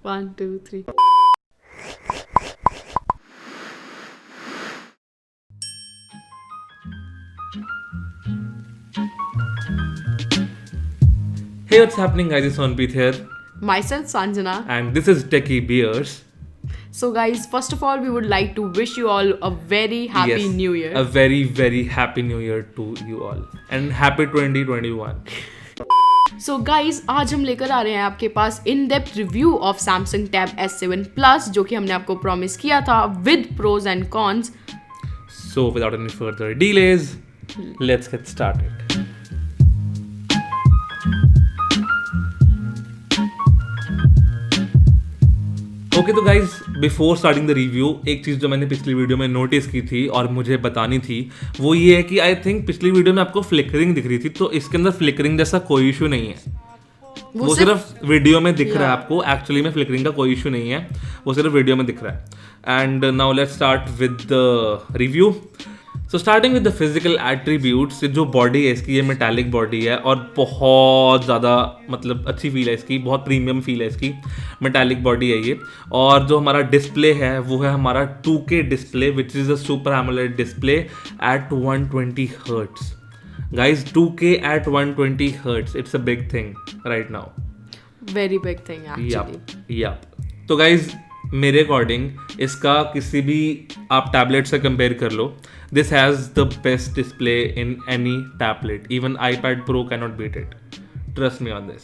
1, 2, 3. Hey, what's happening, guys? It's Sonpreet here, Myself, Sanjana. and this is Techie Beers. So, guys, first of all, we would like to wish you all a very happy Yes, New Year. A very, very happy New Year to you all, and happy 2021. So, guys, आज हम लेकर आ रहे हैं आपके पास in depth review of Samsung Tab S7 Plus, जो कि हमने आपको प्रॉमिस किया था with pros and cons. So, without any further delays, let's get started. Okay तो guys before starting the review एक चीज़ जो मैंने पिछली वीडियो में नोटिस की थी और मुझे बतानी थी वो ये है कि आई थिंक पिछली वीडियो में आपको फ्लिकरिंग दिख रही थी, तो इसके अंदर फ्लिकरिंग जैसा कोई इशू नहीं है. वो सिर्फ वीडियो में दिख रहा है आपको, एक्चुअली में फ्लिकरिंग का कोई इशू नहीं है, वो सिर्फ वीडियो में दिख रहा है. And now let's start with the review. So starting with the physical attributes, जो बॉडी है इसकी, ये मेटालिक बॉडी है और बहुत ज़्यादा मतलब अच्छी फील है इसकी, बहुत प्रीमियम फील है इसकी. मेटालिक बॉडी है ये. और जो हमारा डिस्प्ले है वो है हमारा 2K display which is a super AMOLED display at 120 hertz. Guys, 2K at 120 hertz, it's a big thing right now. Very big thing actually. Yup. तो guys, मेरे अकॉर्डिंग इसका किसी भी आप टैबलेट से कंपेयर कर लो, this has the best display in any tablet. Even iPad Pro cannot beat it. Trust me on this.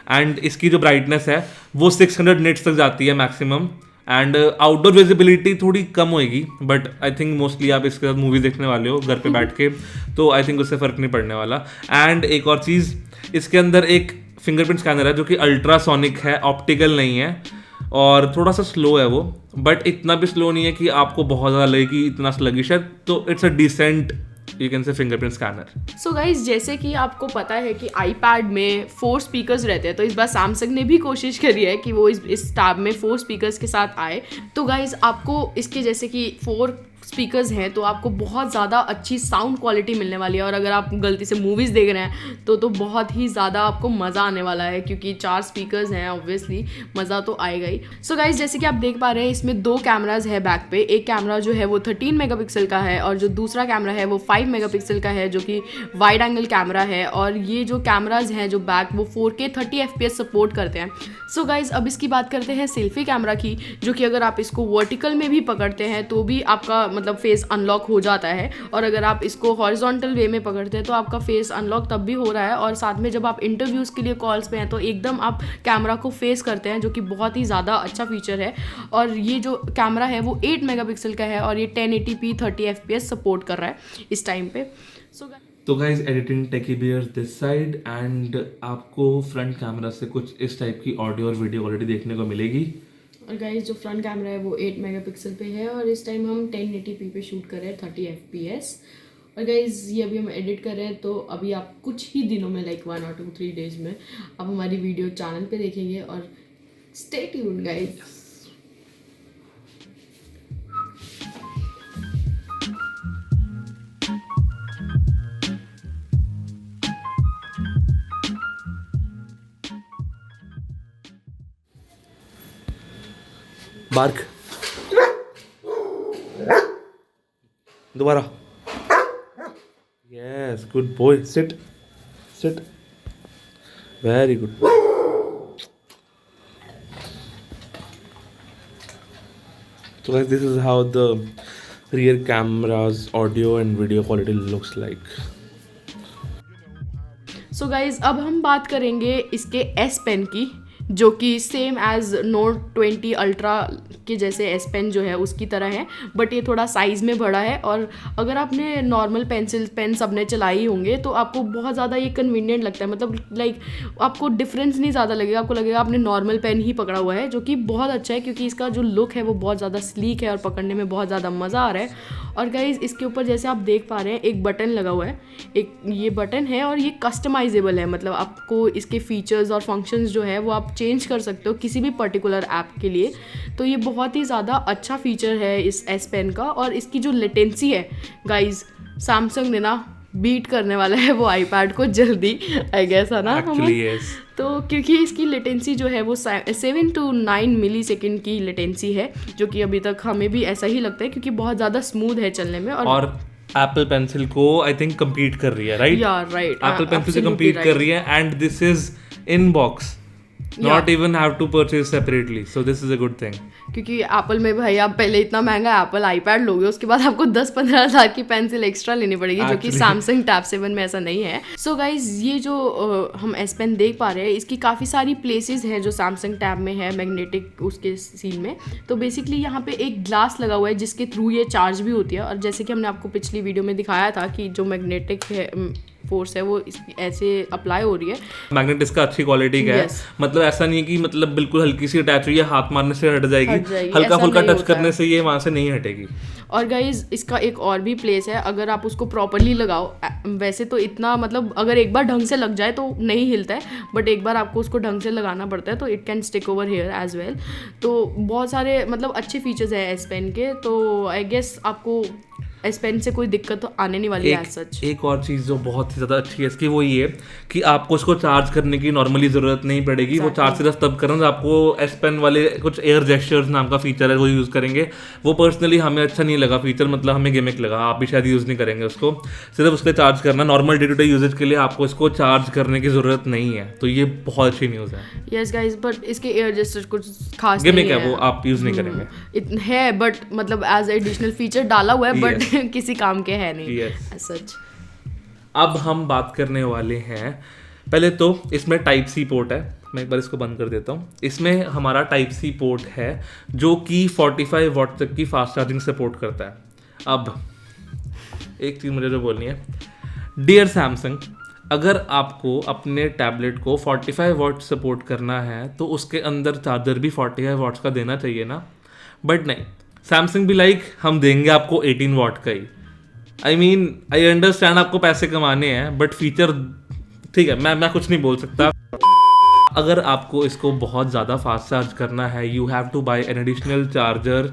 And इसकी जो ब्राइटनेस है वो 600 निट्स तक जाती है मैक्सिमम. एंड आउटडोर विजिबिलिटी थोड़ी कम होएगी, बट आई थिंक मोस्टली आप इसके साथ मूवी देखने वाले हो घर पे बैठ के, तो आई थिंक उससे फ़र्क नहीं पड़ने वाला. एंड एक और चीज़, इसके अंदर एक फिंगरप्रिंट स्कैनर है जो कि अल्ट्रासोनिक है, ऑप्टिकल नहीं है, और थोड़ा सा स्लो है वो, बट इतना भी स्लो नहीं है कि आपको बहुत ज़्यादा लगे कि इतना स्लगिश है. तो it's a decent you can say fingerprint scanner. So guys, जैसे कि आपको पता है कि iPad में 4 स्पीकर्स रहते हैं, तो इस बार सैमसंग ने भी कोशिश करी है कि वो इस टैब में 4 स्पीकर्स के साथ आए. तो गाइज आपको इसके जैसे कि 4 स्पीकर्स हैं तो आपको बहुत ज़्यादा अच्छी साउंड क्वालिटी मिलने वाली है. और अगर आप गलती से मूवीज़ देख रहे हैं तो बहुत ही ज़्यादा आपको मज़ा आने वाला है, क्योंकि 4 स्पीकर्स हैं, ऑब्वियसली मज़ा तो आएगा ही. सो गाइज, जैसे कि आप देख पा रहे हैं इसमें 2 कैमराज है बैक पे. एक कैमरा जो है वो 13 मेगापिक्सल का है और जो दूसरा कैमरा है वो 5 मेगापिक्सल का है, जो कि वाइड एंगल कैमरा है. और ये जो कैमराज हैं जो बैक, वो 4K 30 FPS सपोर्ट करते हैं. सो गाइज, अब इसकी बात करते हैं सेल्फी कैमरा की, जो कि अगर आप इसको वर्टिकल में भी पकड़ते हैं तो भी आपका मतलब फेस अनलॉक हो जाता है, और अगर आप इसको हॉरिजॉन्टल वे में पकड़ते हैं तो आपका फेस अनलॉक तब भी हो रहा है. और साथ में जब आप इंटरव्यूज़ के लिए कॉल्स पे हैं तो एकदम आप कैमरा को फेस करते हैं, जो कि बहुत ही ज़्यादा अच्छा फीचर है. और ये जो कैमरा है वो 8 मेगापिक्सल का है और ये 1080p 30 FPS सपोर्ट कर रहा है इस टाइम पे. तो guys, editing techie bears this side, and आपको फ्रंट कैमरा से कुछ इस टाइप की ऑडियो और वीडियो ऑलरेडी देखने को मिलेगी. और गाइस, जो फ्रंट कैमरा है वो 8 मेगापिक्सल पे है और इस टाइम हम 1080p पे शूट कर रहे हैं 30 FPS. और गाइस, ये अभी हम एडिट कर रहे हैं, तो अभी आप कुछ ही दिनों में लाइक 1 और 2-3 डेज में आप हमारी वीडियो चैनल पे देखेंगे. और स्टे ट्यून्ड गाइस. बार्क दोबारा. Yes, good boy. Sit sit. Very good. So guys, this is how the rear camera's audio and video quality looks like. So guys, अब हम बात करेंगे इसके S Pen की, जो कि सेम एज Note 20 अल्ट्रा के जैसे S Pen जो है उसकी तरह है, बट ये थोड़ा साइज़ में बड़ा है. और अगर आपने नॉर्मल पेन सबने चलाई होंगे तो आपको बहुत ज़्यादा ये कन्वीनियंट लगता है. मतलब लाइक आपको डिफरेंस नहीं ज़्यादा लगेगा, आपको लगेगा आपने नॉर्मल पेन ही पकड़ा हुआ है, जो कि बहुत अच्छा है क्योंकि इसका जो लुक है वो बहुत ज़्यादा स्लीक है और पकड़ने में बहुत ज़्यादा मज़ा आ रहा है. और गाइज, इसके ऊपर जैसे आप देख पा रहे हैं एक बटन लगा हुआ है, एक ये बटन है और ये कस्टमाइजेबल है. मतलब आपको इसके फीचर्स और फंक्शंस जो है वो आप चेंज कर सकते हो किसी भी पर्टिकुलर ऐप के लिए. तो ये बहुत ही ज़्यादा अच्छा फीचर है इस S Pen का. और इसकी जो लेटेंसी है गाइज, सैमसंग ने ना बीट करने वाला है वो iPad को जल्दी, आई गेस, है ना. Actually, yes. तो क्योंकि इसकी लेटेंसी जो है वो 7 to 9 मिली सेकेंड की लेटेंसी है, जो कि अभी तक हमें भी ऐसा ही लगता है क्योंकि बहुत ज़्यादा स्मूथ है चलने में। और एप्पल पेंसिल को आई थिंक कम्पीट कर रही है, राइट? राइट, एप्पल पेंसिल से कम्पीट कर रही है and this is in box, not even have to purchase separately, so this is a good thing. क्योंकि एप्पल में भाई आप पहले इतना महंगा एप्पल आईपैड लोगे, उसके बाद आपको 10-15 हज़ार की पेंसिल एक्स्ट्रा लेनी पड़ेगी, जो कि सैमसंग टैब 7 में ऐसा नहीं है। सो गाइज ये जो हम S Pen देख पा रहे हैं, इसकी काफ़ी सारी प्लेसेस हैं जो सैमसंग टैब में है मैग्नेटिक उसके सीन में। तो बेसिकली यहाँ पे एक ग्लास लगा हुआ है जिसके थ्रू ये चार्ज भी होती है, और जैसे कि हमने आपको पिछली वीडियो में दिखाया था कि जो मैग्नेटिक है फोर्स है वो ऐसे अप्लाई हो रही है। मैग्नेट इसका अच्छी क्वालिटी का है, मतलब ऐसा नहीं है कि मतलब बिल्कुल हल्की सी अटैच हुई है, हाथ मारने से हट जाएगी, हल्का फुल्का टच करने से ये वहां से नहीं हटेगी। और गाइज इसका एक और भी प्लेस है, अगर आप उसको प्रॉपरली लगाओ, वैसे तो इतना मतलब अगर एक बार ढंग से लग जाए तो नहीं हिलता है, बट एक बार आपको उसको ढंग से लगाना पड़ता है, तो it can stick over here as well. तो बहुत सारे मतलब अच्छे फीचर्स हैं S Pen के, तो आई गेस आपको S Pen से कोई दिक्कत तो आने नहीं वाली है सच। एक और चीज़ जो बहुत ही ज़्यादा अच्छी है इसकी वो ये कि आपको इसको चार्ज करने की नॉर्मली ज़रूरत नहीं पड़ेगी। वो चार्ज सिर्फ तब करना जब आपको S Pen वाले कुछ एयर जेस्चर्स नाम का फीचर है वो यूज़ करेंगे। वो पर्सनली हमें अच्छा नहीं लगा फीचर, मतलब हमें गिमिक लगा, आप भी शायद यूज़ नहीं करेंगे उसको। सिर्फ उसके चार्ज करना, normal day to day usage के लिए आपको इसको चार्ज करने की ज़रूरत नहीं है, तो ये बहुत अच्छी न्यूज़ है। यस गाइज, बट इसके एयर जेस्चर कुछ खास गिमिक है, वो आप यूज़ नहीं करेंगे है, बट मतलब एज एडिशनल फीचर डाला हुआ है, बट किसी काम के है नहीं सच। अब हम बात करने वाले हैं, पहले तो इसमें टाइप सी पोर्ट है, मैं एक बार इसको बंद कर देता हूँ। इसमें हमारा टाइप सी पोर्ट है जो कि 45 वॉट तक की फास्ट चार्जिंग सपोर्ट करता है। अब एक चीज़ मुझे जो बोलनी है, डियर सैमसंग, अगर आपको अपने टैबलेट को 45 वॉट सपोर्ट करना है तो उसके अंदर चार्जर भी 45 वॉट्स का देना चाहिए ना, बट नहीं, सैमसंग भी लाइक हम देंगे आपको 18 वॉट का ही। आई अंडरस्टैंड आपको पैसे कमाने हैं, बट फीचर ठीक है, मैं कुछ नहीं बोल सकता। अगर आपको इसको बहुत ज़्यादा फास्ट चार्ज करना है, you have to buy an additional charger.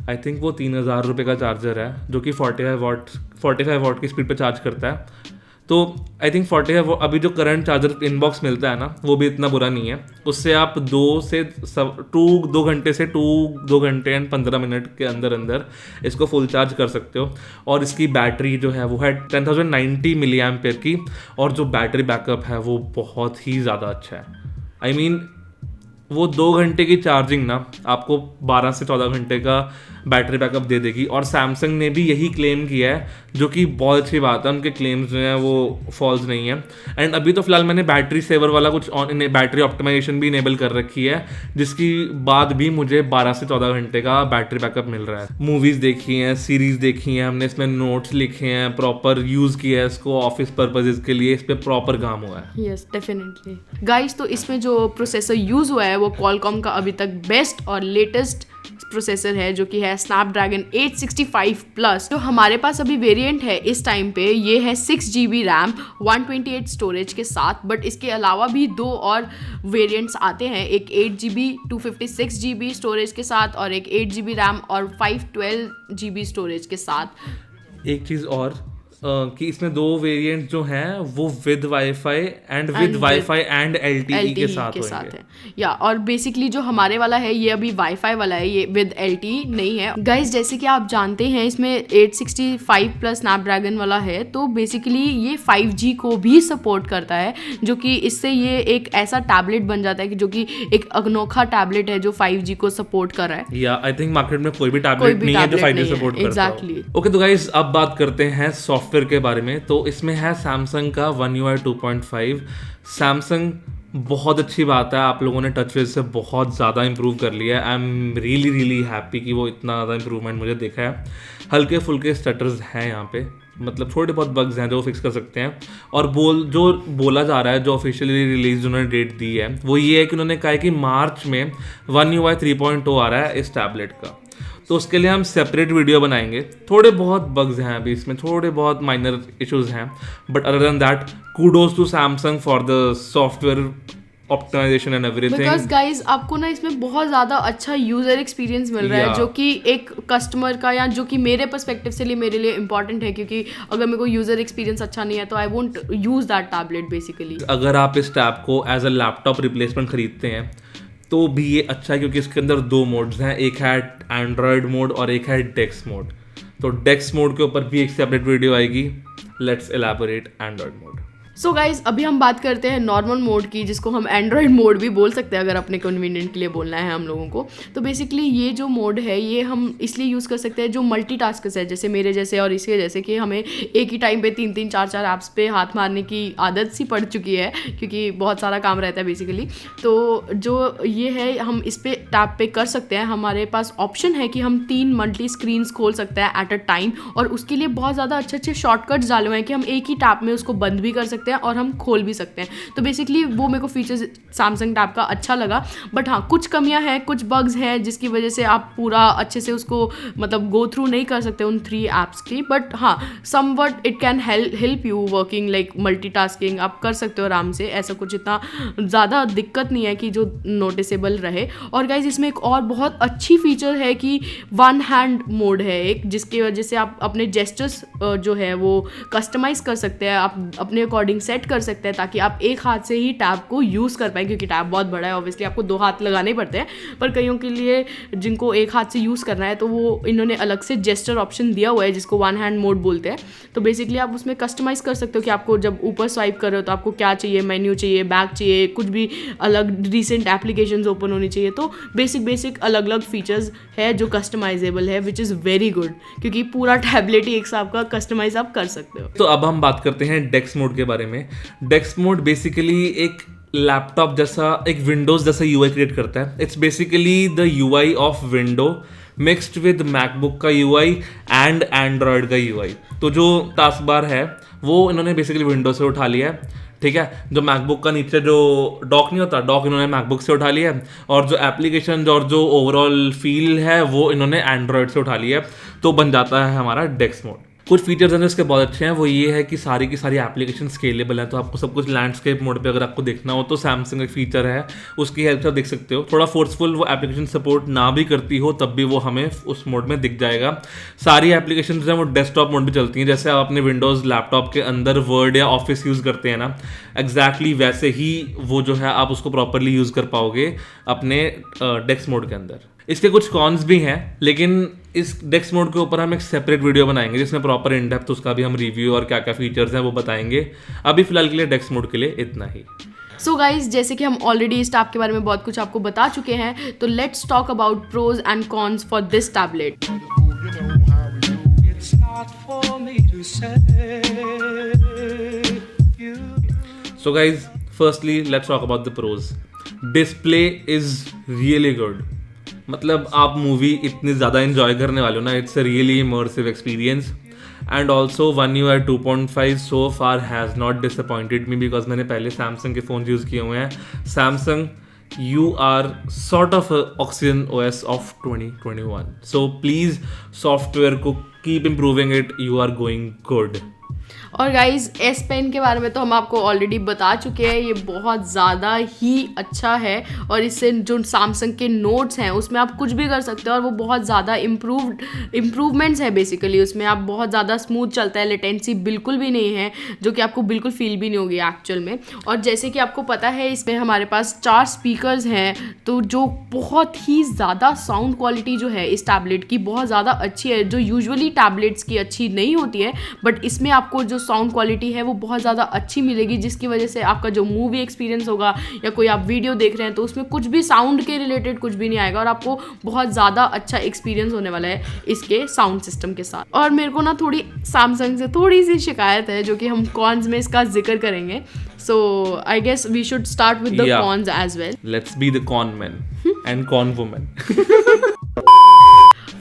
I think वो 3000 रुपये का चार्जर है जो कि 45 वॉट की स्पीड पे चार्ज करता है। तो आई थिंक 45 अभी जो करंट चार्जर इनबॉक्स मिलता है ना, वो भी इतना बुरा नहीं है। उससे आप 2 घंटे से 2 घंटे एंड 15 मिनट के अंदर अंदर इसको फुल चार्ज कर सकते हो। और इसकी बैटरी जो है वो है 10,090 मिली एम्पेयर की, और जो बैटरी बैकअप है वो बहुत ही ज़्यादा अच्छा है। वो 2 घंटे की चार्जिंग ना आपको 12 से 14 घंटे का बैटरी बैकअप दे देगी। और सैमसंग ने भी यही क्लेम किया है, जो कि बहुत अच्छी बात है, उनके क्लेम्स जो हैं वो फॉल्स नहीं है। एंड अभी तो फिलहाल मैंने बैटरी सेवर वाला कुछ बैटरी ऑप्टिमाइजेशन भी इनेबल कर रखी है, जिसकी बाद भी मुझे 12 से 14 घंटे का बैटरी बैकअप मिल रहा है। मूवीज़ देखी हैं, सीरीज़ देखी हैं हमने, इसमें नोट्स लिखे हैं, प्रॉपर यूज़ किया है इसको ऑफिस पर्पजेज़ के लिए, इस पर प्रॉपर काम हुआ है। यस डेफिनेटली गाइस, तो इसमें जो प्रोसेसर यूज़ हुआ है वो क्वालकॉम का अभी तक बेस्ट और लेटेस्ट प्रोसेसर है, जो कि है स्नैपड्रैगन 865 प्लस। जो हमारे पास अभी वेरिएंट है इस टाइम पे, ये है 6GB रैम 128 स्टोरेज के साथ, बट इसके अलावा भी 2 और वेरिएंट्स आते हैं, एक 8GB 256GB स्टोरेज के साथ और एक 8GB रैम और 512GB स्टोरेज के साथ। एक चीज़ और कि इसमें 2 वेरिएंट जो हैं वो विद वाईफाई एंड LTE के साथ होंगे। या और बेसिकली जो हमारे वाला है ये अभी वाईफाई वाला है, ये विद LTE नहीं है। गाइस जैसे कि आप जानते हैं इसमें 865 प्लस स्नैपड्रैगन वाला है, तो बेसिकली ये 5G को भी सपोर्ट करता है, जो कि इससे ये एक ऐसा टैबलेट बन जाता है कि जो कि एक अनोखा टैबलेट है जो 5G को सपोर्ट कर रहा है। या आई थिंक मार्केट में कोई भी टैबलेट नहीं है जो 5G सपोर्ट करता है। एग्जैक्टली। ओके तो गाइस अब बात करते हैं सॉफ्टवेयर के बारे में। तो इसमें है सैमसंग का One UI 2.5। सैमसंग बहुत अच्छी बात है, आप लोगों ने टचविज से बहुत ज़्यादा इंप्रूव कर लिया है। आई एम रियली हैप्पी कि वो इतना ज़्यादा इंप्रूवमेंट मुझे देखा है। हल्के फुल्के स्टटर्स हैं यहाँ पे, मतलब थोड़े बहुत बग्स हैं जो फिक्स कर सकते हैं। और जो बोला जा रहा है, जो ऑफिशियली रिलीज उन्होंने डेट दी है, वो ये है कि उन्होंने कहा है कि मार्च में One UI 3.0 आ रहा है इस टैबलेट का। तो उसके लिए हम सेपरेट वीडियो बनाएंगे। थोड़े बहुत बग्स हैं अभी इसमें, थोड़े बहुत माइनर इश्यूज हैं, but other than that kudos to Samsung for the software optimization and everything. Because guys आपको ना इसमें बहुत ज़्यादा अच्छा यूज़र एक्सपीरियंस मिल रहा है, जो कि एक कस्टमर का, या जो कि मेरे पर्सपेक्टिव से लिए मेरे लिए इंपॉर्टेंट है, क्योंकि अगर मेरे को यूज़र एक्सपीरियंस अच्छा नहीं है तो I won't use that tablet basically. अगर आप इस टैब को एज अ लैपटॉप रिप्लेसमेंट खरीदते हैं तो भी ये अच्छा है, क्योंकि इसके अंदर 2 मोड्स हैं, एक है एंड्रॉयड मोड और एक है डेक्स मोड। तो डेक्स मोड के ऊपर भी एक सेपरेट वीडियो आएगी। Let's elaborate Android mode. So guys अभी हम बात करते हैं नॉर्मल मोड की, जिसको हम एंड्रॉयड मोड भी बोल सकते हैं अगर अपने कन्वीनियंट के लिए बोलना है हम लोगों को। तो बेसिकली ये जो मोड है ये हम इसलिए यूज़ कर सकते हैं जो मल्टीटास्कर्स है, जैसे मेरे जैसे और इसके जैसे, कि हमें एक ही टाइम पे 3-3 4-4 ऐप्स पे हाथ मारने की आदत सी पड़ चुकी है, क्योंकि बहुत सारा काम रहता है बेसिकली। तो जो ये है हम इस पे टैप पे कर सकते हैं। हमारे पास ऑप्शन है कि हम 3 मल्टी स्क्रीन्स खोल सकते हैं एट अ टाइम, और उसके लिए बहुत ज़्यादा अच्छे अच्छे शॉर्टकट्स डाले हुए हैं कि हम एक ही टैप में उसको बंद भी कर सकते हैं और हम खोल भी सकते हैं। तो बेसिकली वो मेरे को फीचर्स सैमसंग टैब का अच्छा लगा। बट हाँ, कुछ कमियां हैं, कुछ बग्स हैं, जिसकी वजह से आप पूरा अच्छे से उसको मतलब गो थ्रू नहीं कर सकते उन 3 ऐप्स की। बट हाँ, somewhat it can help you working like multitasking आप कर सकते हो आराम से। ऐसा कुछ इतना ज़्यादा दिक्कत नहीं है कि जो नोटिसेबल रहे। और गाइज इसमें एक और बहुत अच्छी फीचर है कि 1 हैंड मोड है एक, जिसकी वजह से आप अपने जेस्चर्स जो है वो कस्टमाइज़ कर सकते हैं, आप अपने अकॉर्डिंग सेट कर सकते हैं, ताकि आप एक हाथ से ही टैब को यूज़ कर पाएँ, क्योंकि टैब बहुत बड़ा है, ऑब्वियसली आपको 2 हाथ लगाने पड़ते हैं। पर कईयों के लिए जिनको एक हाथ से यूज़ करना है तो वो इन्होंने अलग से जेस्चर ऑप्शन दिया हुआ है, जिसको 1 हैंड मोड बोलते हैं। तो बेसिकली आप उसमें कस्टमाइज़ कर सकते हो कि आपको जब ऊपर स्वाइप कर रहे हो तो आपको क्या चाहिए, मेन्यू चाहिए, बैक चाहिए, कुछ भी अलग रिसेंट एप्लीकेशंस ओपन होनी चाहिए। तो बेसिक अलग अलग फीचर्स है जो कस्टमाइजेबल है, विच इज़ वेरी गुड, क्योंकि पूरा टैबलेट ही एक साथ का कस्टमाइज आप कर सकते हो। तो अब हम बात करते हैं डेक्स मोड के बारे में। डेक्स मोड बेसिकली एक लैपटॉप जैसा, एक विंडोज जैसा यूआई क्रिएट करता है। It's basically the UI of window mixed with MacBook का यूआई एंड एंड्रॉयड का यूआई। तो जो टास्क बार है वो इन्होंने बेसिकली विंडो से उठा लिया है, ठीक है। जो मैकबुक का नीचे जो डॉक नहीं होता, डॉक इन्होंने मैकबुक से उठा लिया है, और जो एप्लीकेशन और जो ओवरऑल फील है वो इन्होंने एंड्रॉयड से उठा लिया है। तो बन जाता है हमारा डेक्स मोड। कुछ फीचर्स हैं जो इसके बहुत अच्छे हैं, वो ये है कि सारी की सारी एप्लीकेशन स्केलेबल है। तो आपको सब कुछ लैंडस्केप मोड पे अगर आपको देखना हो तो सैमसंग एक फीचर है, उसकी हेल्प से देख सकते हो। थोड़ा फोर्सफुल वो एप्लीकेशन सपोर्ट ना भी करती हो तब भी वो हमें उस मोड में दिख जाएगा। सारी एप्लीकेशन हैं वो डेस्कटॉप मोड पे चलती हैं, जैसे आप अपने विंडोज़ लैपटॉप के अंदर वर्ड या ऑफिस यूज़ करते हैं ना, एग्जैक्टली वैसे ही वो जो है आप उसको प्रॉपरली यूज़ कर पाओगे अपने डेस्क मोड के अंदर। इसके कुछ कॉन्स भी हैं, लेकिन इस डेक्स मोड के ऊपर हम एक सेपरेट वीडियो बनाएंगे जिसमें प्रॉपर इन डेप्थ उसका भी हम रिव्यू और क्या क्या फीचर्स हैं वो बताएंगे। अभी फिलहाल के लिए डेक्स मोड के लिए इतना ही। सो गाइज जैसे कि हम ऑलरेडी इस टैब के बारे में बहुत कुछ आपको बता चुके हैं, तो let's talk about pros and cons for this tablet. So guys, firstly let's talk about the pros. Display is really good. मतलब आप मूवी इतनी ज़्यादा enjoy करने वाले हो ना, it's a really immersive experience. And also One UI 2.5 so far has not disappointed me because मैंने पहले Samsung के फ़ोन यूज़ किए हुए हैं. Samsung, you are sort of a Oxygen OS of 2021. So please software को keep improving it. You are going good. और guys S pen के बारे में तो हम आपको ऑलरेडी बता चुके हैं, ये बहुत ज़्यादा ही अच्छा है। और इससे जो सैमसंग के नोट्स हैं उसमें आप कुछ भी कर सकते हो, और वो बहुत ज़्यादा इम्प्रूवमेंट्स है बेसिकली। उसमें आप बहुत ज़्यादा स्मूथ चलता है, लेटेंसी बिल्कुल भी नहीं है, जो कि आपको बिल्कुल फील भी नहीं होगी एक्चुअल में। और जैसे कि आपको पता है इसमें हमारे पास 4 स्पीकर्स हैं, तो जो बहुत ही ज़्यादा साउंड क्वालिटी जो है इस टैबलेट की बहुत ज़्यादा अच्छी है, जो यूजुअली टैबलेट्स की अच्छी नहीं होती है। बट इसमें आपको जो साउंड क्वालिटी है वो बहुत ज़्यादा अच्छी मिलेगी, जिसकी वजह से आपका जो मूवी एक्सपीरियंस होगा या कोई आप वीडियो देख रहे हैं तो उसमें कुछ भी साउंड के रिलेटेड कुछ भी नहीं आएगा, और आपको बहुत ज़्यादा अच्छा एक्सपीरियंस होने वाला है इसके साउंड सिस्टम के साथ। और मेरे को ना थोड़ी सैमसंग से थोड़ी सी शिकायत है, जो कि हम कॉन्स में इसका जिक्र करेंगे। So I guess we should start with the cons as well. Let's be the con man and con woman.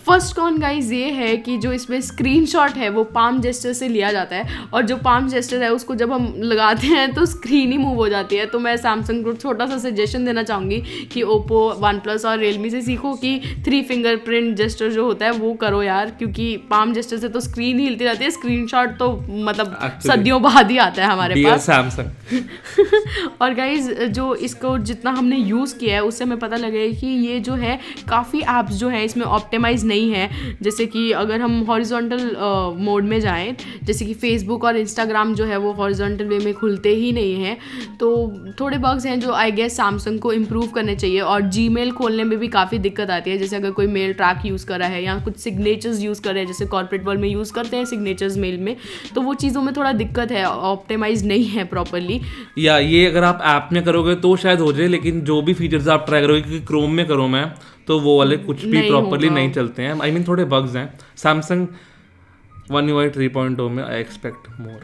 First con guys ये है कि जो इसमें स्क्रीनशॉट है वो पाम जेस्चर से लिया जाता है, और जो पाम जेस्चर है उसको जब हम लगाते हैं तो स्क्रीन ही मूव हो जाती है। तो मैं सैमसंग को छोटा सा सजेशन देना चाहूँगी कि ओप्पो, वन प्लस और रियलमी से सीखो कि 3 फिंगरप्रिंट जेस्चर जो होता है वो करो यार, क्योंकि पाम जेस्चर से तो स्क्रीन ही हिलती रहती है, स्क्रीनशॉट तो मतलब सदियों बाद ही आता है हमारे पास सैमसंग। और गाइज जो इसको जितना हमने यूज़ किया है उससे हमें पता लगा है कि ये जो है काफ़ी ऐप्स जो है इसमें ऑप्टिमाइज नहीं है। जैसे कि अगर हम हॉरिजॉन्टल मोड में जाएं, जैसे कि फेसबुक और इंस्टाग्राम जो है वो हॉरिजॉन्टल वे में खुलते ही नहीं हैं, तो थोड़े बग्स हैं जो आई गेस सैमसंग को इम्प्रूव करने चाहिए। और जीमेल खोलने में भी काफ़ी दिक्कत आती है, जैसे अगर कोई मेल ट्रैक यूज़ कर रहा है या कुछ सिग्नेचर्स यूज़ कर रहे हैं, जैसे कॉर्पोरेट वर्ल्ड में यूज़ करते हैं सिग्नेचर्स मेल में, तो वो चीज़ों में थोड़ा दिक्कत है, ऑप्टिमाइज नहीं है प्रॉपरली। या ये अगर आप ऐप में करोगे तो शायद हो जाए, लेकिन जो भी फीचर्स आप ट्राई करोगे, क्योंकि क्रोम में करो मैं तो वो वाले कुछ भी प्रॉपरली नहीं चलते हैं। आई मीन थोड़े बग्स हैं। सैमसंग One UI 3.0 में आई एक्सपेक्ट मोर,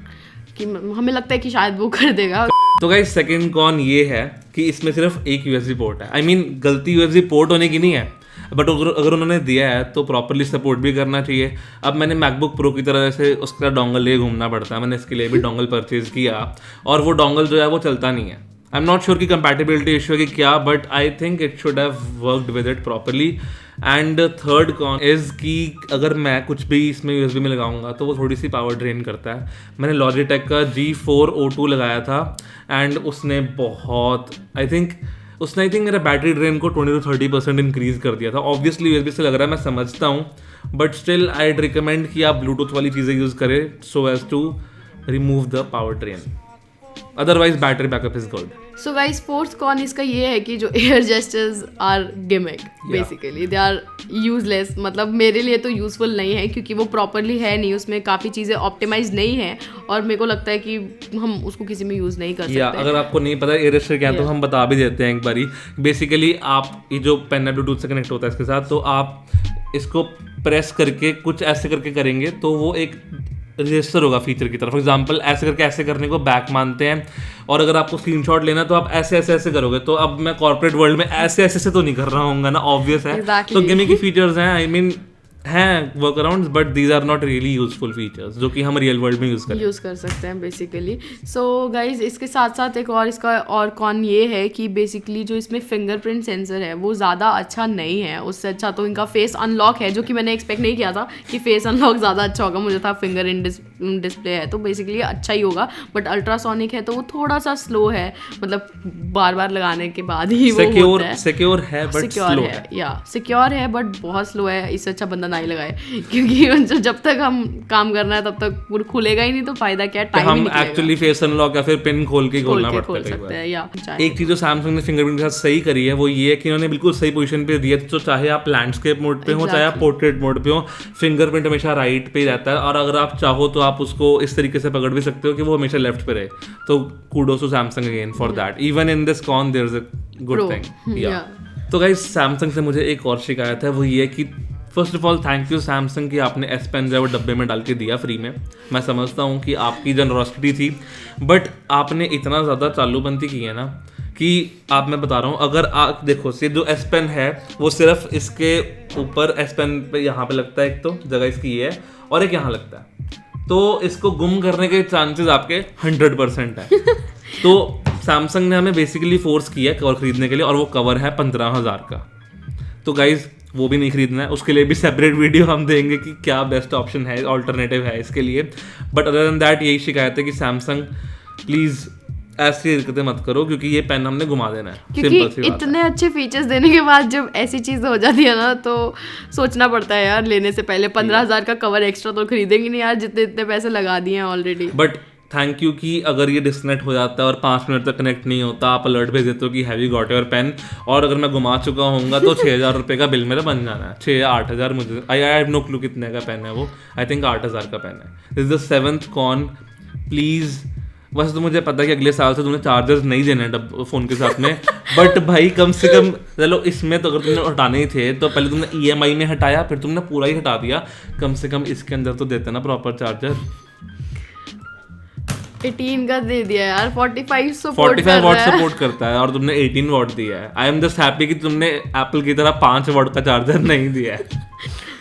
कि हमें लगता है कि शायद वो कर देगा। तो गाइस सेकंड कॉन ये है कि इसमें सिर्फ एक USB पोर्ट है। आई मीन गलती USB पोर्ट होने की नहीं है, बट अगर उन्होंने दिया है तो प्रॉपरली सपोर्ट भी करना चाहिए। अब मैंने मैकबुक प्रो की तरह जैसे उसका डोंगल ले घूमना पड़ता है, मैंने इसके लिए भी डोंगल परचेज किया और वो डोंगल जो है वो चलता नहीं है। आई एम नॉट श्योर कि कंपैटिबिलिटी इशू है कि क्या, but I think it should have worked with it properly. And third con is कि अगर मैं कुछ भी इसमें USB में लगाऊंगा तो वो थोड़ी सी पावर ड्रेन करता है। मैंने लॉजिटेक का G4O2 लगाया था एंड उसने बहुत आई थिंक मेरा बैटरी ड्रेन को 20 to 30% इंक्रीज कर दिया था। ऑब्वियसली USB से लग रहा है, मैं समझता हूँ, बट स्टिल आई रिकमेंड कि आप ब्लूटूथ वाली चीज़ें यूज़ करें so as to remove the power drain, otherwise battery backup is good. So guys fourth con इसका ये है कि जो air gestures are gimmick, basically they are useless. मतलब मेरे लिए तो यूजफुल नहीं है क्योंकि वो प्रॉपरली है नहीं, उसमें काफ़ी चीज़ें ऑप्टिमाइज नहीं है और मेरे को लगता है कि हम उसको किसी में यूज़ नहीं कर सकते। अगर आपको नहीं पता एयर जेस्चर क्या है तो हम बता भी देते हैं एक बारी। बेसिकली आप ये जो पेन है ब्लूटूथ से कनेक्ट होता है इसके साथ, तो आप इसको प्रेस करके कुछ ऐसे करके करेंगे तो वो एक रजिस्टर होगा फीचर की तरफ। फॉर एग्जांपल ऐसे करके ऐसे करने को बैक मानते हैं, और अगर आपको स्क्रीनशॉट लेना तो आप ऐसे ऐसे ऐसे करोगे। तो अब मैं कॉर्पोरेट वर्ल्ड में ऐसे ऐसे से तो नहीं कर रहा हूँ ना, ऑब्वियस है। Exactly. तो गिमिक की फीचर्स हैं, आई मीन हैं work around, but these are not really useful features जो कि हम रियल वर्ल्ड में यूज़ कर सकते हैं बेसिकली। सो गाइज इसके साथ साथ एक और इसका और कॉन ये है कि बेसिकली जो इसमें फिंगरप्रिंट सेंसर है वो ज़्यादा अच्छा नहीं है। उससे अच्छा तो इनका फेस अनलॉक है, जो कि मैंने एक्सपेक्ट नहीं किया था कि फेस अनलॉक ज़्यादा अच्छा होगा। मुझे था फिंगर इन डिस्प्ले है तो बेसिकली अच्छा ही होगा, बट अल्ट्रासोनिक है तो वो थोड़ा सा स्लो है, मतलब बार बार लगाने के बाद ही वो होता है। सिक्योर है बट स्लो है, या सिक्योर है बट बहुत स्लो है। इससे अच्छा बंदा नहीं लगाए, क्योंकि जब तक हम काम करना है तब तक वो खुलेगा ही नहीं, तो फायदा क्या, टाइम ही निकलेगा। हम एक्चुअली फेस अनलॉक या फिर पिन खोल के खोलना पड़ता है। या एक चीज जो सैमसंग ने फिंगरप्रिंट के साथ सही करी है वो ये है कि इन्होंने बिल्कुल सही पोजीशन पे दिया, तो चाहे आप लैंडस्केप मोड पे हो चाहे आप पोर्ट्रेट मोड पे हो, फिंगरप्रिंट हमेशा राइट पे रहता है। और अगर आप चाहो तो आप उसको इस तरीके से पकड़ भी सकते हो कि वो हमेशा लेफ्ट पे रहे। तो kudos to Samsung again for that. Even in this con there is a good thing. या तो गाइस सैमसंग से मुझे एक और शिकायत है, वो ये है कि first of all thank you Samsung कि आपने S पेन जो है वो डब्बे में डाल के दिया फ्री में। मैं समझता हूँ कि आपकी जनरोसिटी थी, बट आपने इतना ज़्यादा चालूबंदी की है ना कि आप, मैं बता रहा हूँ, अगर आप देखो ये जो S पेन है वो सिर्फ इसके ऊपर S पेन पे यहाँ पे लगता है, एक तो जगह इसकी ये है और एक यहाँ लगता है, तो इसको गुम करने के चांसेस आपके 100% है। तो सैमसंग ने हमें बेसिकली फोर्स किया कवर खरीदने के लिए, और वो कवर है 15,000 का। तो गाइज वो भी नहीं खरीदना है, उसके लिए भी सेपरेट वीडियो हम देंगे कि क्या बेस्ट ऑप्शन है, ऑल्टरनेटिव है इसके लिए। बट अदर देन दैट यही शिकायत है कि सैमसंग प्लीज़ ऐसी हरकतें मत करो, क्योंकि ये पेन हमने घुमा देना है। क्योंकि इतने अच्छे फीचर्स देने के बाद जब ऐसी चीज़ हो जाती है ना तो सोचना पड़ता है यार लेने से पहले। 15,000 का कवर एक्स्ट्रा तो खरीदेंगे नहीं यार, जितने इतने पैसे लगा दिए हैं ऑलरेडी। बट थैंक यू कि अगर ये डिस्कनेक्ट हो जाता है और 5 मिनट तक कनेक्ट नहीं होता, आप अलर्ट भेज देते हो कि have you got your pen, और अगर मैं घुमा चुका होऊंगा तो 6,000 रुपये का बिल मेरा बन जाना है। 6 या 8,000, मुझे आई हैव नो क्लू कितने का पेन है वो, आई थिंक 8,000 का पेन है। This is the 7th con. Please, बस तो मुझे पता है कि अगले साल से तुमने चार्जर्स नहीं देने फ़ोन के साथ में, बट भाई कम से कम चलो इसमें तो अगर तुमने हटाने ही थे तो पहले तुमने EMI में हटाया, फिर तुमने पूरा ही हटा दिया, कम से कम इसके अंदर तो देते ना प्रॉपर चार्जर। 18 का दे दिया यार, 45 वॉट सपोर्ट करता है और तुमने 18 वॉट दिया है। आई एम जस्ट हैप्पी कि तुमने एप्पल की तरह 5 वॉट का चार्जर नहीं दिया है।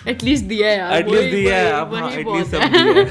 एटलीस्ट दिया है यार, At least दिया है, अब हाँ, at least सब दिया है।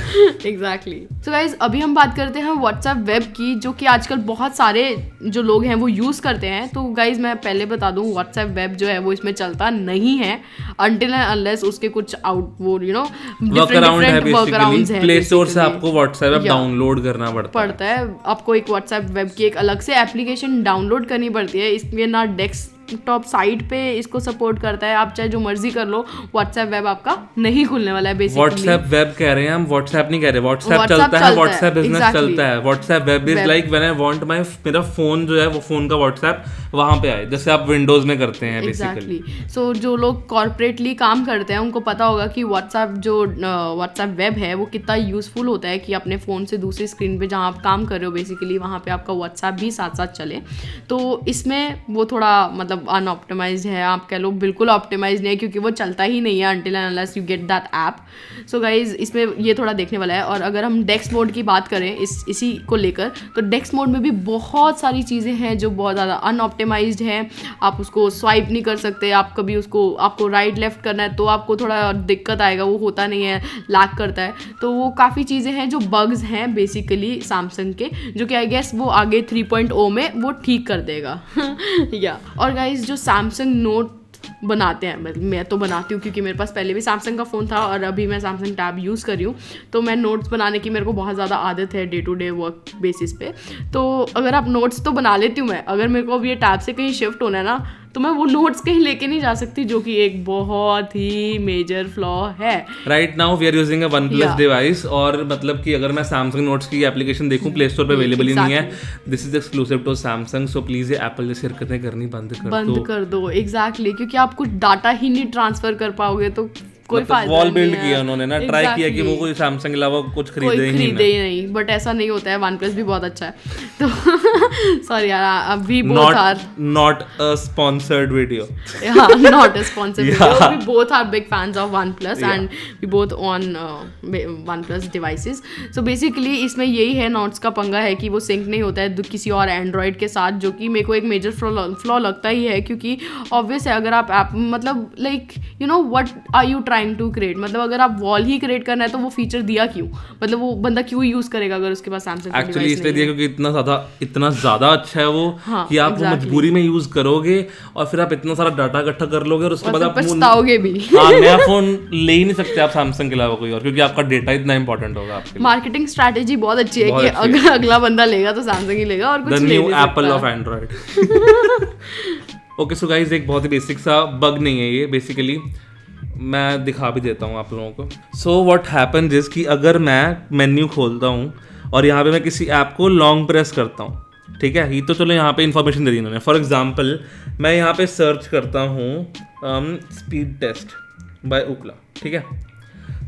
एग्जैक्टली। सो गाइज अभी हम बात करते हैं व्हाट्सएप वेब की, जो कि आजकल बहुत सारे जो लोग हैं वो यूज़ करते हैं। तो गाइज मैं पहले बता दूं, व्हाट्सएप वेब जो है वो इसमें चलता नहीं है अनटिल एंड अनलेस उसके कुछ आउट वो डिफरेंट वर्कअराउंड्स हैं। प्ले स्टोर से आपको व्हाट्सएप ऐप डाउनलोड करना पड़ता है। आपको एक व्हाट्सएप वेब की एक अलग से एप्लीकेशन डाउनलोड करनी पड़ती है। इसमें ना डेस्कटॉप साइट पे इसको सपोर्ट करता है, आप चाहे जो मर्जी कर लो, व्हाट्सएप वेब आपका नहीं खुलने वाला है बेसिकली। व्हाट्सएप वेब कह रहे हैं हम, व्हाट्सएप नहीं कह रहे। व्हाट्सएप चलता है, व्हाट्सएप बिजनेस चलता है। WhatsApp web is like when I want my मेरा फोन जो है वो फोन का व्हाट्सएप वहां पे आए, जैसे आप विंडोज में करते हैं बेसिकली। सो जो लोग कॉर्पोरेटली काम करते हैं उनको पता होगा कि व्हाट्सएप वेब है वो कितना यूजफुल होता है कि अपने फ़ोन से दूसरी स्क्रीन पे जहाँ आप काम कर रहे हो बेसिकली वहाँ पे आपका व्हाट्सएप भी साथ साथ चले। तो इसमें वो थोड़ा मतलब अनऑप्टिमाइज्ड है, आप कह लो बिल्कुल ऑप्टिमाइज नहीं है, क्योंकि वो चलता ही नहीं है until and unless you get that app. So guys इसमें ये थोड़ा देखने वाला है। और अगर हम डेस्क मोड की बात करें इसी को लेकर, तो डेस्क मोड में भी बहुत सारी चीज़ें हैं जो बहुत ज़्यादा अनऑप्टिमाइज्ड हैं। आप उसको स्वाइप नहीं कर सकते, आप कभी आपको राइट लेफ्ट करना है तो आपको थोड़ा दिक्कत आएगा, वो होता नहीं है, लैग करता है। तो वो काफ़ी चीज़ें हैं जो बग्स हैं बेसिकली सैमसंग के, जो कि आई गेस वो आगे 3.0 में वो ठीक कर देगा। या और गाइज जो सैमसंग नोट बनाते हैं, मैं तो बनाती हूँ क्योंकि मेरे पास पहले भी सैमसंग का फ़ोन था और अभी मैं सैमसंग टैब यूज़ कर रही हूँ। तो मैं नोट्स बनाने की मेरे को बहुत ज़्यादा आदत है day to day work basis पे। तो अगर आप नोट्स तो बना लेती हूँ मैं, अगर मेरे को अब ये टैब से कहीं शिफ्ट होना है ना, तो मैं वो नोट्स कहीं लेके नहीं जा सकती, जो कि एक बहुत ही मेजर फ्लॉ है। Right now we are using a OnePlus device, और मतलब कि अगर मैं सैमसंग नोट्स की एप्लीकेशन देखूं प्ले स्टोर पे अवेलेबल ही नहीं है। This is exclusive to Samsung, so please ये एप्पल जैसी हरकतें करनी बंद कर दो। एग्जैक्टली, क्योंकि आप कुछ डाटा ही नहीं ट्रांसफर कर पाओगे तो कोई फायदा वॉल बिल्ड किया उन्होंने ना, ट्राई किया कि वो कोई सैमसंग के अलावा कुछ खरीदे ही नहीं, बट ऐसा नहीं होता है। OnePlus भी बहुत अच्छा है। तो सॉरी यार, अभी both are not a sponsored video, not a sponsored video. We both are big fans of OnePlus and we both on OnePlus devices. So basically इसमें यही है, नोट्स का पंगा है कि वो सिंक नहीं होता है किसी और एंड्रॉयड के साथ, जो कि मेरे को एक मेजर फ्लॉ लगता ही है। क्योंकि ऑब्वियस है, अगर आप ऐप मतलब like you know what are you trying to create, मतलब अगर आप वॉल ही क्रिएट करना है तो वो फीचर दिया क्यों, मतलब वो बंदा क्यों यूज करेगा अगर उसके पास सैमसंग एक्चुअली इसलिए दिया क्योंकि इतना ज्यादा अच्छा है वो, कि आप वो मजबूरी में यूज करोगे और फिर आप इतना सारा डाटा इकट्ठा कर लोगे और उसके बाद आप पछताओगे भी। नया फोन ले ही नहीं सकते आप सैमसंग के अलावा कोई और, क्योंकि आपका डेटा इतना इंपॉर्टेंट होगा आपके लिए। मार्केटिंग स्ट्रैटेजी बहुत अच्छी है कि अगर अगला बंदा लेगा तो सैमसंग ही लेगा और कुछ नहीं ले सकता। Apple of Android. Okay so guys, एक बहुत ही बेसिक सा बग नहीं है ये, बेसिकली मैं दिखा भी देता हूँ आप लोगों को। सो व्हाट हैपेंस इज कि अगर मैं मेन्यू खोलता हूँ और यहाँ पे मैं किसी ऐप को लॉन्ग प्रेस करता हूँ, ठीक है, ये तो चलो यहाँ पे इन्फॉर्मेशन दे दी इन्होंने। फॉर एग्जांपल मैं यहाँ पे सर्च करता हूँ स्पीड टेस्ट बाय ओकला, ठीक है।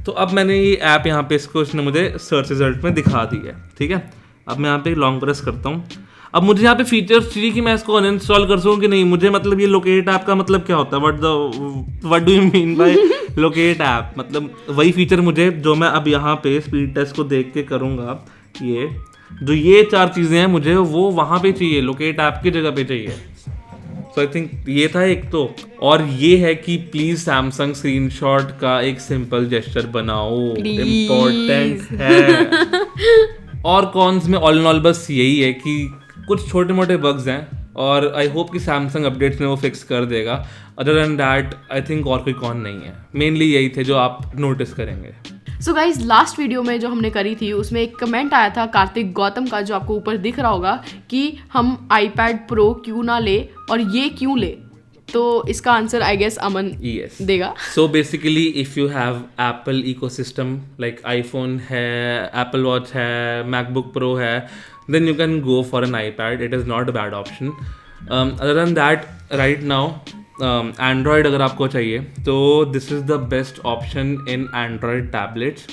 तो अब मैंने ये ऐप यहाँ पे इसने मुझे सर्च रिजल्ट में दिखा दी है, ठीक है। अब मैं यहाँ पे लॉन्ग प्रेस करता हूँ। अब मुझे यहाँ पे फीचर्स चाहिए कि मैं इसको अनइंस्टॉल कर सकूँ कि नहीं। मुझे मतलब ये लोकेट ऐप का मतलब क्या होता है, what do you mean by locate app? मतलब वही फीचर मुझे जो मैं अब यहाँ पे स्पीड टेस्ट को देख के करूँगा, ये 4 चीज़ें हैं मुझे वो वहाँ पे चाहिए, लोकेट ऐप की जगह पे चाहिए। सो आई थिंक ये था एक तो, और ये है कि प्लीज सैमसंग स्क्रीनशॉट का एक सिंपल जेस्चर बनाओ, इम्पोर्टेंट है। और कॉन्स में ऑल इन ऑल बस यही है कि कुछ छोटे मोटे बग्स हैं और आई होप कि सैमसंग अपडेट्स में वो फिक्स कर देगा। Other than that I think और कोई कॉन नहीं है। मेनली यही थे जो आप नोटिस करेंगे। सो गाइज लास्ट वीडियो में जो हमने करी थी उसमें एक कमेंट आया था कार्तिक गौतम का, जो आपको ऊपर दिख रहा होगा, कि हम iPad Pro क्यों ना ले और ये क्यों ले। तो इसका आंसर आई गेस अमन देगा। So basically if you have Apple ecosystem like iPhone है, एप्पल वॉच है, मैकबुक प्रो है, then you can go for an iPad. It is not a bad option. Other than that, right now, Android अगर आपको चाहिए तो this is the best option in Android tablets.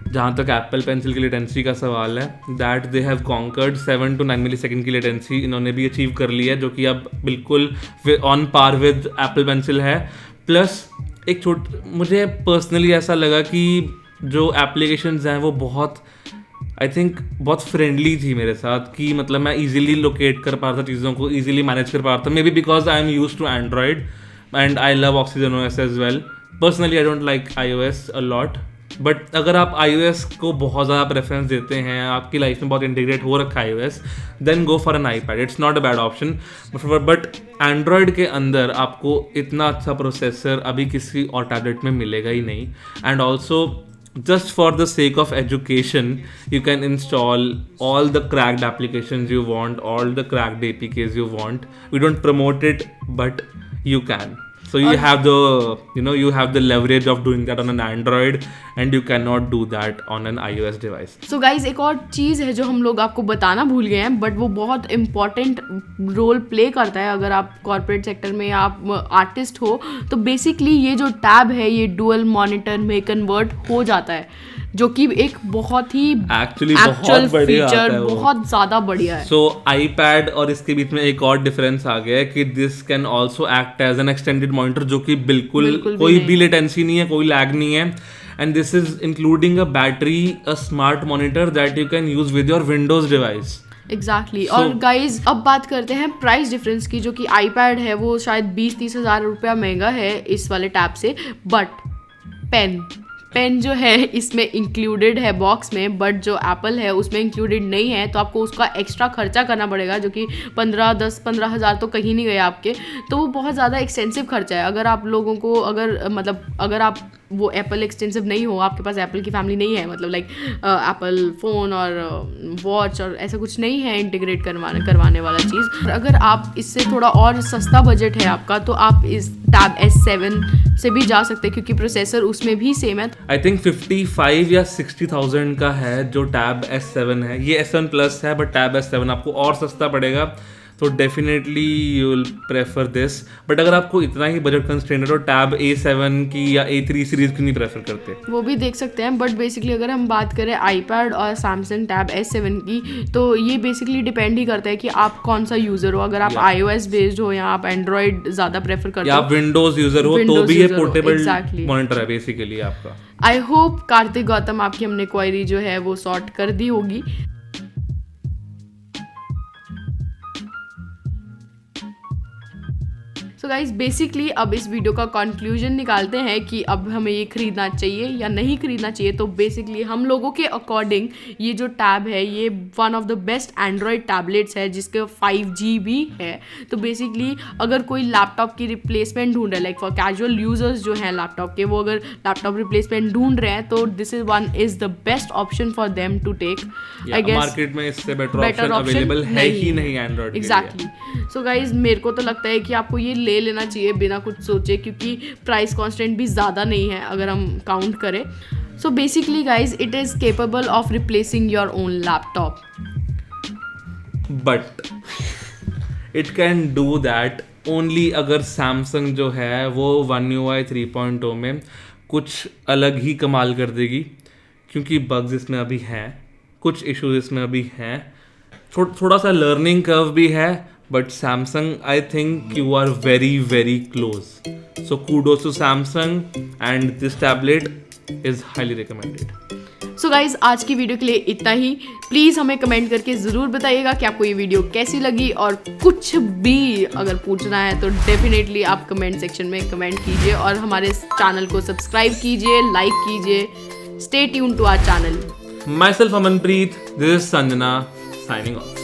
जहाँ तक Apple pencil की latency का सवाल है, that they have conquered 7 to 9 millisecond की लेटेंसी इन्होंने भी अचीव कर ली है, जो कि अब बिल्कुल on par with Apple pencil है। प्लस एक मुझे पर्सनली ऐसा लगा कि जो एप्लीकेशंस हैं वो बहुत आई थिंक बहुत फ्रेंडली थी मेरे साथ, कि मतलब मैं इजीली लोकेट कर पा रहा था चीज़ों को, इजीली मैनेज कर पा रहा था। Maybe because I am used to Android and I love Oxygen OS as well. Personally I don't like iOS a lot, but अगर आप iOS को बहुत ज़्यादा प्रेफरेंस देते हैं, आपकी लाइफ में बहुत इंटीग्रेट हो रखा है iOS, then go for an iPad, it's not a bad option. But Android के अंदर आपको इतना अच्छा प्रोसेसर अभी किसी और टैबलेट में मिलेगा ही नहीं। And also just for the sake of education, you can install all the cracked applications you want, all the cracked APKs you want. We don't promote it, but you can. So you have the, you have the leverage of doing that on an Android, and you cannot do that on an iOS device. So guys, एक और चीज़ है जो हम लोग आपको बताना भूल गए हैं, बट वो बहुत इम्पॉर्टेंट रोल प्ले करता है अगर आप कॉर्पोरेट सेक्टर में आप आर्टिस्ट हो। तो बेसिकली ये जो टैब है ये डुअल मॉनिटर में कन्वर्ट हो जाता है, जो कि एक बहुत ही एक्चुअल फीचर बहुत ज़्यादा बढ़िया है। सो iPad और इसके बीच में एक और डिफरेंस आ गया है कि this can also act as an extended monitor, जो कि बिल्कुल कोई भी लेटेंसी नहीं है, कोई लैग नहीं है। And this is including a battery, a smart monitor that you can use with your Windows device. Exactly. और गाइज अब बात करते हैं प्राइस डिफरेंस की, जो कि iPad है वो शायद 20-30 हज़ार रुपया महंगा है इस वाले टैब से, बट पेन जो है इसमें इंक्लूडेड है बॉक्स में, बट जो एप्पल है उसमें इंक्लूडेड नहीं है, तो आपको उसका एक्स्ट्रा खर्चा करना पड़ेगा, जो कि 15 हज़ार तो कहीं नहीं गए आपके। तो वो बहुत ज़्यादा एक्सटेंसिव खर्चा है। अगर आप लोगों को अगर आप वो एप्पल एक्सटेंसिव नहीं हो, आपके पास एप्पल की फैमिली नहीं है, मतलब लाइक एप्पल फ़ोन और वॉच और ऐसा कुछ नहीं है इंटीग्रेट करवाने वाला चीज़, अगर आप इससे थोड़ा और सस्ता बजट है आपका, तो आप इस टैब S7 से भी जा सकते हैं, क्योंकि प्रोसेसर उसमें भी सेम है। आई थिंक 55 या 60,000 का है जो टैब S7 है। ये S7 प्लस है, बट टैब S7 आपको और सस्ता पड़ेगा, तो definitely you will prefer this. But अगर आपको इतना ही बजट कंस्ट्रेंट है तो टैब A7 की या A3 सीरीज क्यों नहीं प्रेफर करते, वो भी देख सकते हैं। बट बेसिकली अगर हम बात करें iPad और Samsung टैब S7 की, तो ये बेसिकली डिपेंड ही करता है कि आप कौन सा यूज़र हो। अगर आप iOS बेस्ड हो या आप एंड्रॉयड ज़्यादा प्रेफर करते हो, या आप विंडोज यूजर हो, तो भी ये पोर्टेबल मॉनिटर है बेसिकली आपका। आई होप कार्तिक गौतम आपकी हमने क्वेरी जो है वो सॉर्ट कर दी होगी। सो गाइज बेसिकली अब इस वीडियो का कंक्लूजन निकालते हैं कि अब हमें ये खरीदना चाहिए या नहीं खरीदना चाहिए। तो बेसिकली हम लोगों के अकॉर्डिंग ये जो टैब है ये one of the best Android tablets है, जिसके 5G भी है। तो बेसिकली अगर कोई लैपटॉप की रिप्लेसमेंट ढूंढ रहा है, लाइक फॉर कैजुअल यूजर्स जो हैं लैपटॉप के, वो अगर लैपटॉप रिप्लेसमेंट ढूंढ रहे हैं, तो this is the best option for them to take. I guess market में इससे बेटर ऑप्शन अवेलेबल है ही नहीं एंड्रॉयड के लिए। एग्जैक्टली। सो गाइज मेरे को तो लगता है कि आपको ये ले लेना चाहिए बिना कुछ सोचे, क्योंकि प्राइस कांस्टेंट भी ज़्यादा नहीं है अगर हम काउंट करें। So basically guys it is capable of replacing your own laptop, but it can do that only अगर सैमसंग जो है वो One UI 3.0 में कुछ अलग ही कमाल कर देगी, क्योंकि बग्स इसमें अभी हैं, कुछ इश्यूज इसमें अभी हैं, थोड़ा सा लर्निंग कर्व भी है। But Samsung, I think you are very, very close. So kudos to Samsung, and this tablet is highly recommended. So guys आज की वीडियो के लिए इतना ही। प्लीज़ हमें कमेंट करके ज़रूर बताइएगा कि आपको ये वीडियो कैसी लगी, और कुछ भी अगर पूछना है तो डेफिनेटली आप कमेंट सेक्शन में कमेंट कीजिए, और हमारे चैनल को सब्सक्राइब कीजिए, लाइक कीजिए। Stay tune to our channel. Myself Amanpreet, this is Sanjana signing off.